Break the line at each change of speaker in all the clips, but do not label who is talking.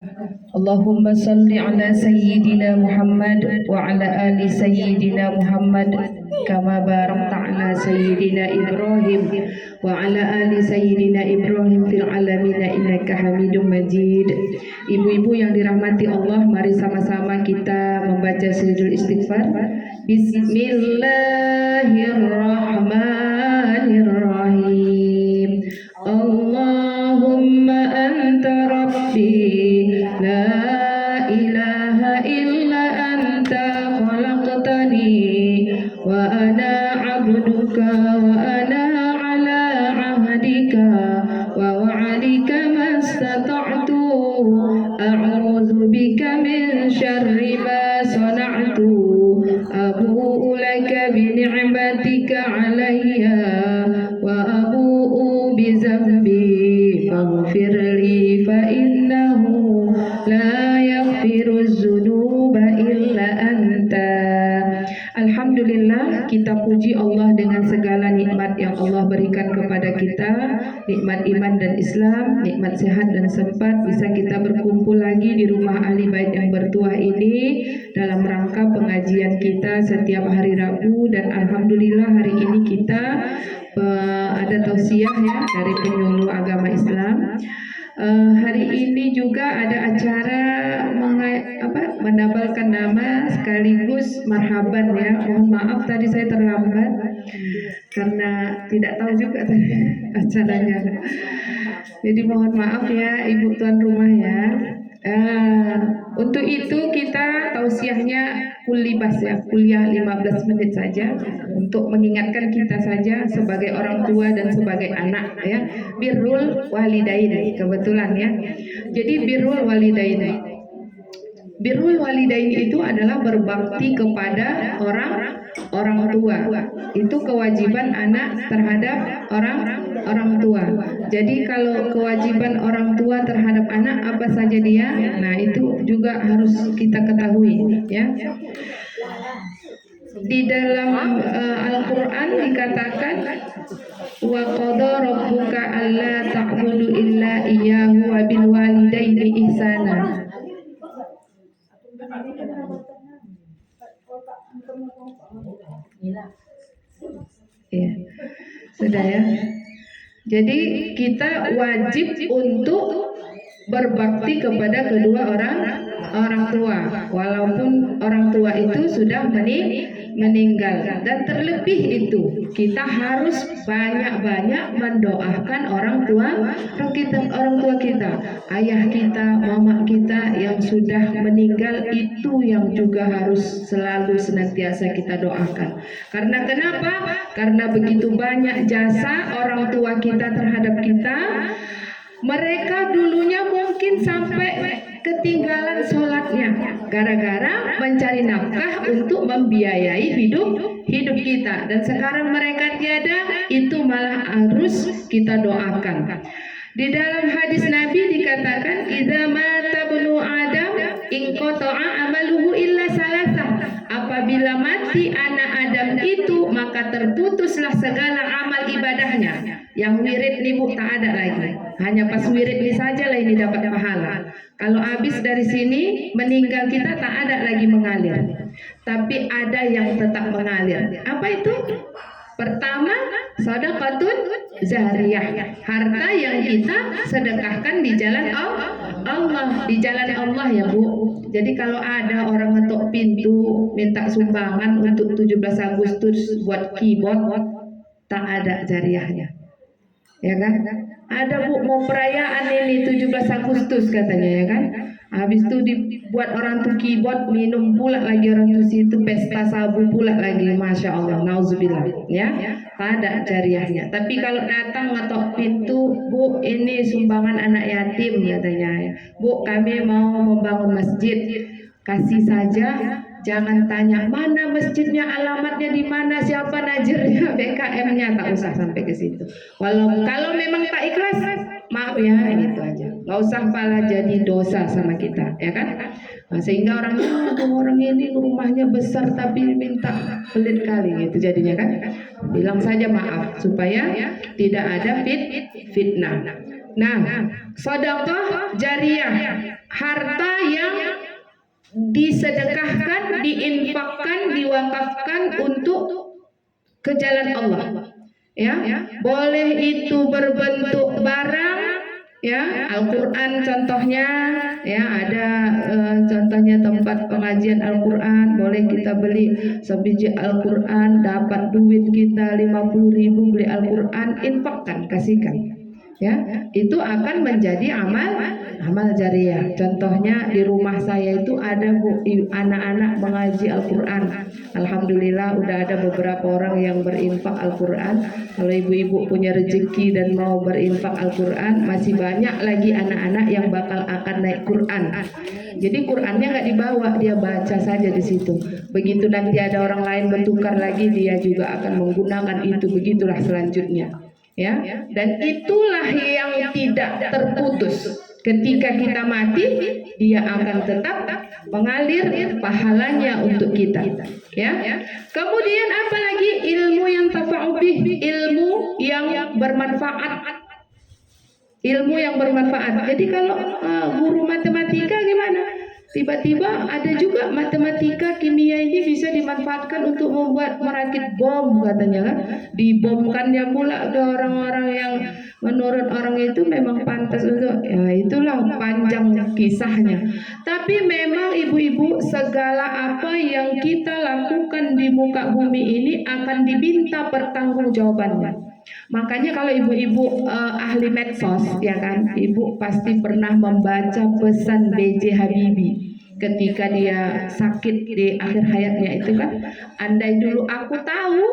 Allahumma salli ala sayyidina Muhammad wa ala ali sayyidina Muhammad kama barakta ala sayyidina Ibrahim wa ala ali sayyidina Ibrahim fil alamin innaka Hamidum Majid. Ibu-ibu yang dirahmati Allah, mari sama-sama kita membaca sujud istighfar. Bismillahirrahmanirrahim. Allahumma anta rabbi la ilaha illa anta khalaqtani wa ana abduka wa ana ala ahdika wa wa'adika mastata'tu a'udzu bika min syarri ma sana'tu abu'u laka bi ni'matika alayya wa abu'u bi dzambi faghfir li fa innahu la yaghfiru dzunuba illa anta. Alhamdulillah, kita puji Allah dengan segala nikmat yang Allah berikan kepada kita, nikmat iman dan Islam, nikmat sehat dan sempat bisa kita berkumpul lagi di rumah ahli bait yang bertuah ini dalam rangka pengajian kita setiap hari Rabu. Dan alhamdulillah hari ini kita ada tausiah ya dari penyuluh agama Islam. Hari ini juga ada acara menambahkan nama sekaligus marhaban ya. Mohon maaf tadi saya terlambat karena tidak tahu juga tadi acaranya. Jadi mohon maaf ya ibu tuan rumah ya. Untuk itu kita tausiahnya kulibas ya, kuliah 15 menit saja untuk mengingatkan kita saja sebagai orang tua dan sebagai anak ya. Birrul walidain kebetulan ya. Jadi birrul walidain. Birrul walidain itu adalah berbakti kepada orang tua. Itu kewajiban anak terhadap orang tua. Jadi kalau kewajiban orang tua terhadap anak apa saja dia, nah itu juga harus kita ketahui ya. Di dalam Al-Qur'an dikatakan wa qada rabbuka alla ta'budu illa iyyahu wa bil walidaini ihsana. Ya, sudah ya. Jadi kita wajib untuk berbakti kepada kedua orang tua, walaupun orang tua itu sudah meninggal. Dan terlebih itu kita harus banyak-banyak mendoakan orang tua kita, ayah kita, mama kita yang sudah meninggal, itu yang juga harus selalu senantiasa kita doakan. Karena kenapa? Karena begitu banyak jasa orang tua kita terhadap kita. Mereka dulunya mungkin sampai ketinggalan sholatnya gara-gara mencari nafkah untuk membiayai hidup kita. Dan sekarang mereka tiada, itu malah harus kita doakan. Di dalam hadis Nabi dikatakan, idza mata ibnu Adam inqata'a amaluhu illa salasah. Apabila mati anak Adam itu, maka terputuslah segala amal ibadahnya. Yang wirid nih bu tak ada lagi. Hanya pas wirid ini saja lah ini dapat pahala. Kalau habis dari sini meninggal kita tak ada lagi mengalir. Tapi ada yang tetap mengalir. Apa itu? Pertama, sedekatun jariyah, harta yang kita sedekahkan di jalan Allah, di jalan Allah ya bu. Jadi kalau ada orang ngetok pintu minta sumbangan untuk 17 Agustus buat keyboard, tak ada jariyahnya. Ya kan? Ada bu mau perayaan ini 17 Agustus katanya ya kan? Habis itu dibuat orang tuh keyboard, minum pula lagi orang tuh situ, pesta sabu pula lagi, masya Allah, nauzubillah, ya, ada jariahnya. Tapi kalau datang ngetok pintu, bu ini sumbangan anak yatim katanya, bu kami mau membangun masjid, kasih saja, jangan tanya mana masjidnya, alamatnya di mana, siapa najirnya, BKM-nya, tak usah sampai ke situ. Kalau memang tak ikhlas, maaf ya, gitu aja. Nggak usah malah jadi dosa sama kita, ya kan? Nah, sehingga orang ini rumahnya besar tapi minta pelit kali gitu jadinya kan? Bilang saja maaf supaya tidak ada fitnah. Nah, sedekah jariyah, harta yang disedekahkan, diinfakkan, diwakafkan untuk ke jalan Allah. Ya, boleh itu berbentuk barang, ya, Al-Quran contohnya, ya, ada contohnya tempat pengajian Al-Quran, boleh kita beli sebiji Al-Quran, dapat duit kita 50.000 beli Al-Quran, infakkan, kasihkan. Ya, itu akan menjadi amal jariyah. Contohnya di rumah saya itu ada Bu, anak-anak mengaji Al-Quran. Alhamdulillah udah ada beberapa orang yang berinfak Al-Quran. Kalau ibu-ibu punya rezeki dan mau berinfak Al-Quran, masih banyak lagi anak-anak yang bakal akan naik Quran. Jadi Qurannya nggak dibawa, dia baca saja di situ. Begitu nanti ada orang lain bertukar lagi, dia juga akan menggunakan itu. Begitulah selanjutnya. Ya, dan itulah yang tidak terputus. Ketika kita mati, dia akan tetap mengalir pahalanya untuk kita. Ya. Kemudian apalagi ilmu yang tafa'ubih, ilmu yang bermanfaat. Ilmu yang bermanfaat. Jadi kalau guru matematika gimana? Tiba-tiba ada juga matematika, kimia ini bisa dimanfaatkan untuk merakit bom katanya kan. Dibomkannya pula ke orang-orang yang menurut orang itu memang pantas untuk, ya itulah panjang kisahnya. Tapi memang ibu-ibu, segala apa yang kita lakukan di muka bumi ini akan diminta pertanggungjawabannya. Makanya kalau ibu-ibu ahli medsos, ya kan, ibu pasti pernah membaca pesan B.J. Habibie ketika dia sakit di akhir hayatnya itu kan, andai dulu aku tahu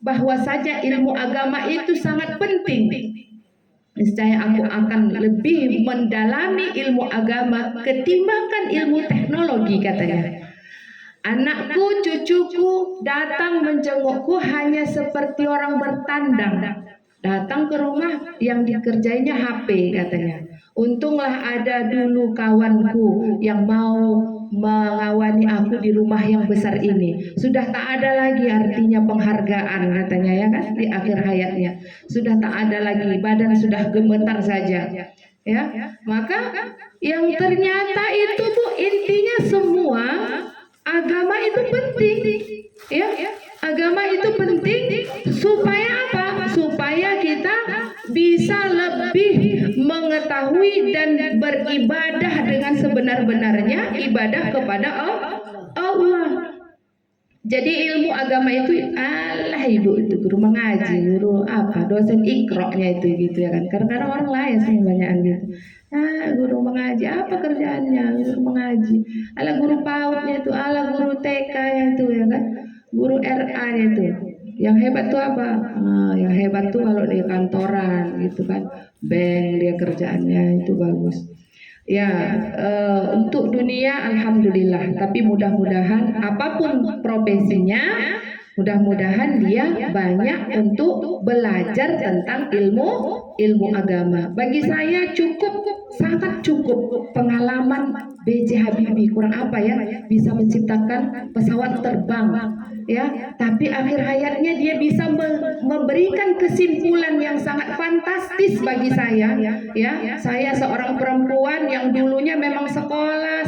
bahwa saja ilmu agama itu sangat penting, niscaya aku akan lebih mendalami ilmu agama ketimbangkan ilmu teknologi, katanya. Anakku, cucuku datang menjengukku hanya seperti orang bertandang. Datang ke rumah yang dikerjainya HP, katanya. Untunglah ada dulu kawanku yang mau mengawani aku di rumah yang besar ini. Sudah tak ada lagi artinya penghargaan, katanya, ya kan, di akhir hayatnya. Sudah tak ada lagi, badan sudah gemetar saja. Ya, maka yang ternyata itu tuh intinya semua agama itu penting, ya. Agama itu penting supaya apa? Supaya kita bisa lebih mengetahui dan beribadah dengan sebenar-benarnya, ibadah kepada Allah. Jadi ilmu agama itu, alah ibu itu guru mengaji, guru apa, dosen ikroknya itu gitu, ya kan. Karena orang lain sih banyak gitu. Guru mengaji apa kerjaannya? Guru mengaji. Ala guru PAUD-nya itu, ala guru TK-nya itu, ya kan. Guru RA-nya itu. Yang hebat tuh apa? Yang hebat tuh kalau di kantoran gitu kan. Bank dia kerjaannya itu bagus. Ya, untuk dunia alhamdulillah, tapi mudah-mudahan apapun profesinya, mudah-mudahan dia banyak untuk belajar tentang ilmu agama. Bagi saya sangat cukup pengalaman B.J. Habibie. Kurang apa ya, bisa menciptakan pesawat terbang, ya, tapi akhir hayatnya dia bisa memberikan kesimpulan yang sangat fantastis bagi saya, ya. Saya seorang perempuan yang dulunya memang sekolah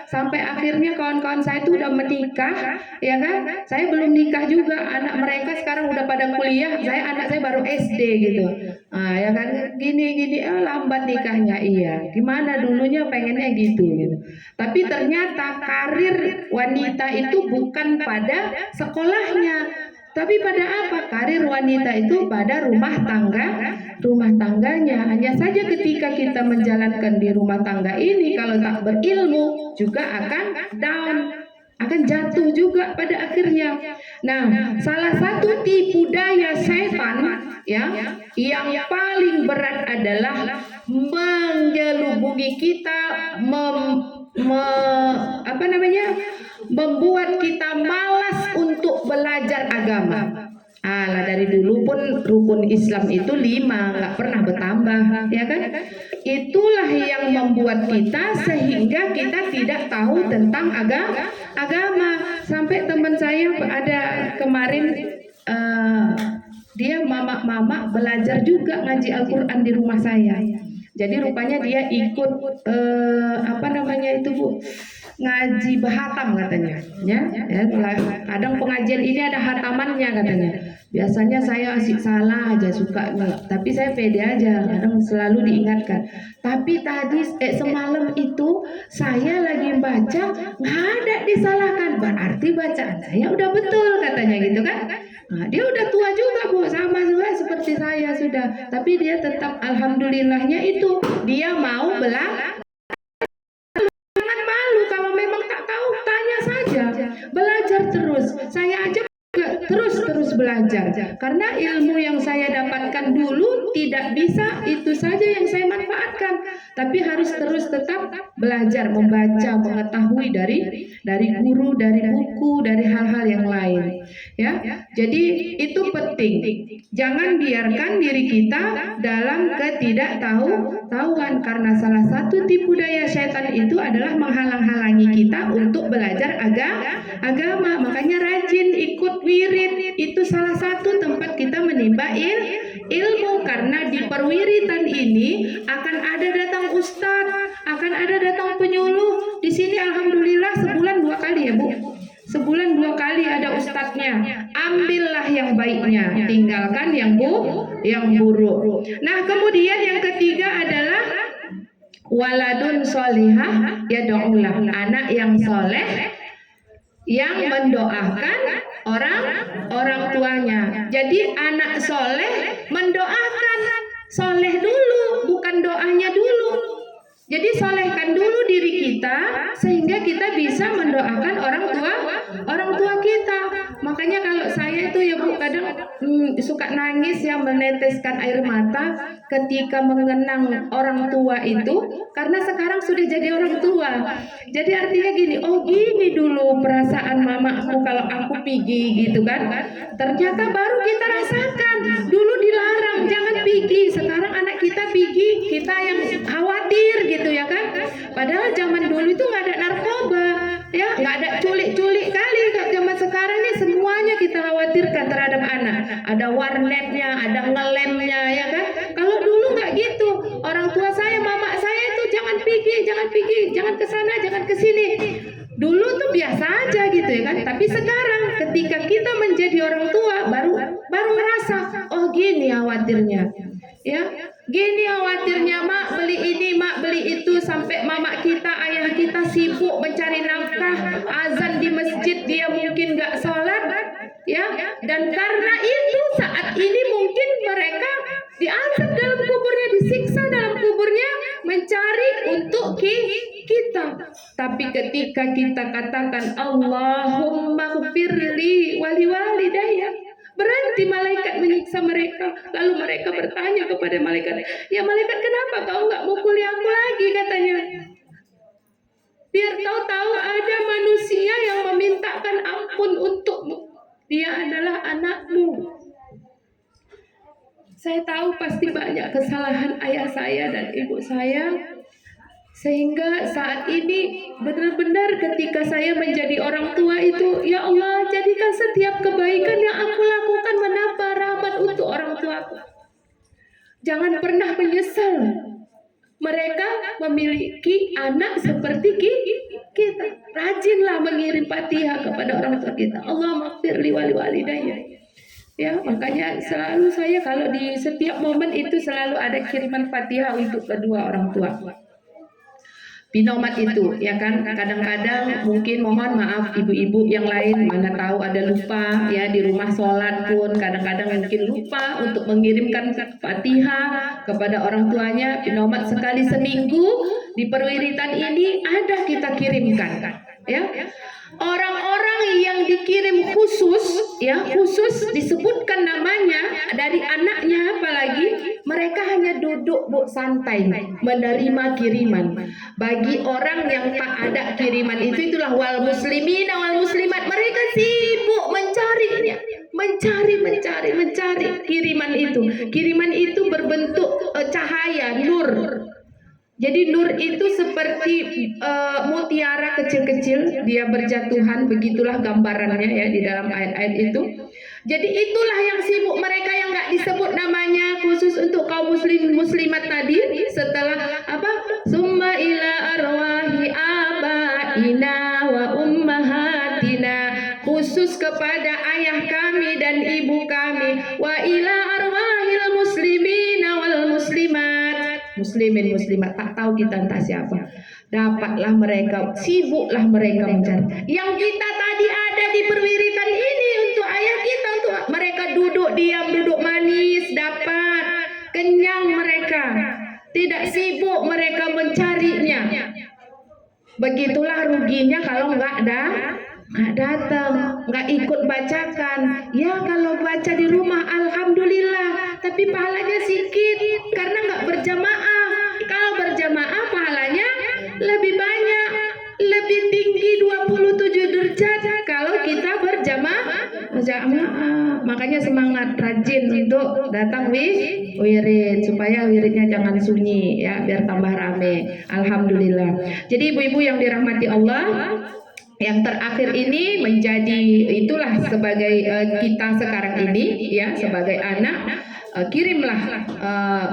sampai akhirnya kawan-kawan saya itu udah menikah, ya kan. Saya belum nikah juga, anak mereka sekarang udah pada kuliah, anak saya baru SD gitu. Ya kan, gini lambat nikahnya, iya. Gimana dulunya pengennya gitu. Tapi ternyata karir wanita itu bukan pada sekolahnya, tapi pada apa? Karir wanita itu pada rumah tangganya. Hanya saja ketika kita menjalankan di rumah tangga ini, kalau tak berilmu juga akan down, akan jatuh juga pada akhirnya. Nah, salah satu tipu daya setan, ya, yang paling berat adalah menggelubungi kita, membuat kita malas untuk belajar agama. Dari dulu pun rukun Islam itu 5, nggak pernah bertambah, ya kan? Itulah yang membuat kita sehingga kita tidak tahu tentang agama. Sampai teman saya ada kemarin dia mama belajar juga ngaji Al-Quran di rumah saya. Jadi rupanya dia ikut apa namanya itu Bu, ngaji bahatam katanya, ya. Kadang pengajian ini ada hatamannya katanya. Biasanya saya asik salah aja suka, tapi saya pede aja, kadang selalu diingatkan. Tapi tadi semalam itu saya lagi baca nggak ada disalahkan, berarti bacaan saya udah betul katanya gitu kan. Nah, dia udah tua juga Bu, sama juga seperti saya sudah, tapi dia tetap alhamdulillahnya itu dia mau belajar. Jangan malu, kalau memang tak tahu tanya saja, belajar terus. Saya aja terus belajar, karena ilmu yang saya dapatkan dulu tidak bisa itu saja yang saya manfaatkan, tapi harus terus tetap belajar, membaca, mengetahui dari guru, dari buku, dari hal-hal yang lain, ya. Jadi itu penting. Jangan biarkan diri kita dalam ketidaktahuan, karena salah satu tipu daya syaitan itu adalah menghalang-halangi kita untuk belajar agama. Makanya rajin ikut wirid, itu salah satu tempat kita menimba ilmu, karena di perwiritan ini akan ada datang ustadz, akan ada datang penyuluh. Di sini alhamdulillah sebulan 2 kali ya Bu. Sebulan 2 kali ada ustadznya. Ambillah yang baiknya, tinggalkan yang buruk. Nah, kemudian yang ketiga adalah waladun solihah yad'ulah, anak yang soleh yang mendoakan orang tuanya. Jadi anak soleh mendoakan, soleh dulu, bukan doanya dulu. Jadi solehkan dulu diri kita sehingga kita bisa mendoakan orang tua kita. Makanya kalau saya itu ya Bu, kadang suka nangis ya, meneteskan air mata ketika mengenang orang tua itu, karena sekarang sudah jadi orang tua. Jadi artinya gini, oh gini dulu perasaan mamaku kalau aku pergi gitu kan. Ternyata baru kita rasakan, dulu dilarang jangan pergi, sekarang anak kita pergi, kita yang khawatir gitu ya kan. Padahal zaman dulu itu nggak ada narkoba, ya nggak ada culik kali. Zaman sekarang ini semuanya kita khawatirkan terhadap anak. Ada warnetnya, ada ngelemnya ya kan. Kalau dulu nggak gitu, orang tua saya, mama saya itu jangan pergi, jangan ke sana, jangan ke sini. Dulu tuh biasa aja gitu ya kan. Tapi sekarang ketika kita menjadi orang tua, baru ngerasa, oh gini khawatirnya, ya gini khawatirnya, mak beli ini, mak beli itu, sampai mama kita, ayah kita sibuk mencari nafkah, azan di masjid dia mungkin nggak sholat, ya. Dan karena itu saat ini mungkin mereka diazab dalam kuburnya, disiksa dalam kuburnya, mencari untuk kita. Tapi ketika kita katakan Allahumma ghfirli wali walidayya, berhenti malaikat menyiksa mereka. Lalu mereka bertanya kepada malaikat, ya malaikat, kenapa kau nggak mukuli aku lagi katanya? Biar kau tahu ada manusia yang memintakan ampun untukmu. Dia adalah anakmu. Saya tahu pasti banyak kesalahan ayah saya dan ibu saya, sehingga saat ini benar-benar ketika saya menjadi orang tua itu, ya Allah, jadikan setiap kebaikan yang aku lakukan menambah rahmat untuk orang tuaku. Jangan pernah menyesal mereka memiliki anak seperti kita. Rajinlah mengirim Fatihah kepada orang tua kita. Allahumma ighfirli wali walidayya. Ya, makanya selalu saya kalau di setiap momen itu selalu ada kiriman Fatihah untuk kedua orang tua. Binomat itu ya kan, kadang-kadang mungkin mohon maaf ibu-ibu yang lain, mana tahu ada lupa ya, di rumah sholat pun kadang-kadang mungkin lupa untuk mengirimkan Fatihah kepada orang tuanya. Binomat sekali seminggu di perwiritan ini ada kita kirimkan ya. Orang-orang yang dikirim khusus ya, khusus disebutkan namanya dari anaknya, apalagi mereka hanya duduk Bu, santai menerima kiriman. Bagi orang yang tak ada kiriman itu, itulah wal muslimin wal muslimat, mereka sibuk mencarinya, mencari kiriman itu. Kiriman itu berbentuk cahaya, nur. Jadi nur itu seperti mutiara kecil-kecil, dia berjatuhan, begitulah gambarannya ya di dalam ayat-ayat itu. Jadi itulah yang sibuk mereka yang nggak disebut namanya khusus untuk kaum muslimat tadi. Setelah apa? Summa ila arwahi abaina wa ummahatina, khusus kepada ayah kami dan ibu kami. Wa ila arwahil muslimina wal muslimat, muslimin muslimat, tak tahu kita entah siapa. Dapatlah mereka, sibuklah mereka mencari. Yang kita tadi ada di perwiritan ini untuk ayah kita, untuk mereka duduk diam, duduk manis, dapat kenyang mereka. Tidak sibuk mereka mencarinya. Begitulah ruginya kalau nggak datang, nggak ikut bacakan. Ya kalau baca di rumah alhamdulillah, tapi pahalanya sedikit karena nggak berjamaah. Kalau berjamaah pahalanya lebih banyak, lebih tinggi 27 derajat kalau kita berjamaah. Makanya semangat, rajin untuk datang wirid supaya wiridnya jangan sunyi ya, biar tambah rame. Alhamdulillah. Jadi ibu-ibu yang dirahmati Allah, yang terakhir ini menjadi itulah sebagai kita sekarang ini ya, sebagai anak, kirimlah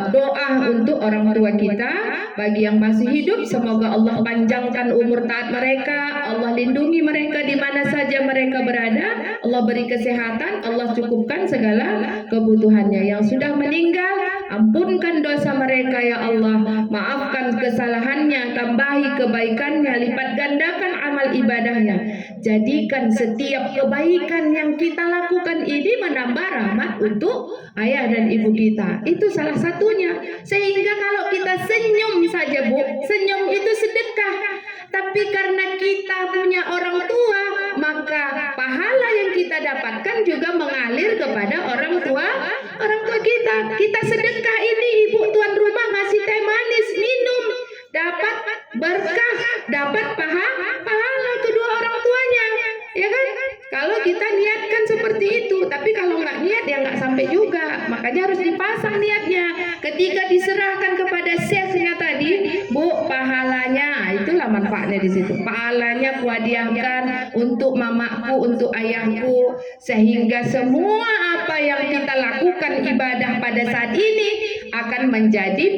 doa untuk orang tua kita. Bagi yang masih hidup, semoga Allah panjangkan umur taat mereka, Allah lindungi mereka di mana saja mereka berada, Allah beri kesehatan, Allah cukupkan segala kebutuhannya. Yang sudah meninggal, ampunkan dosa mereka ya Allah, maafkan kesalahannya, tambahi kebaikannya, lipat gandakan amal ibadahnya. Jadikan setiap kebaikan yang kita lakukan ini menambah rahmat untuk ayah dan ibu kita. Itu salah satunya. Sehingga kalau kita senyum saja Bu, senyum itu sedekah. Tapi karena kita punya orang tua, maka pahala yang kita dapatkan juga mengalir kepada orang tua kita. Kita sedekah ini, ibu tuan rumah ngasih teh manis, minum, dapat berkah, dapat pahala kedua orang tuanya, ya kan? Kalau kita niatkan seperti itu, tapi kalau nggak niat ya nggak sampai juga. Makanya harus dipasang niatnya. Ketika diserahkan kepada syekhnya tadi, Bu, pahalanya, itulah manfaatnya di situ. Pahalanya kuhadiahkan untuk mamaku, untuk ayahku, sehingga semua apa yang kita lakukan ibadah pada saat ini akan menjadi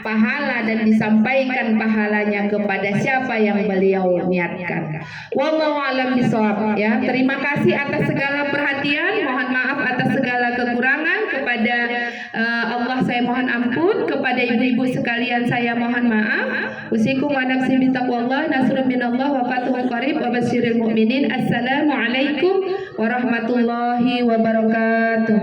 pahala dan disampaikan pahalanya kepada siapa yang beliau niatkan. Wallahu a'lam bishawab ya. Terima kasih atas segala perhatian, mohon maaf atas segala kekurangan. Kepada Allah saya mohon ampun, kepada ibu-ibu sekalian saya mohon maaf. Usikum wa nafsi bitaqwallah, nasrun minallah wa fathun qarib wa basyiril mu'minin. Assalamualaikum warahmatullahi wabarakatuh.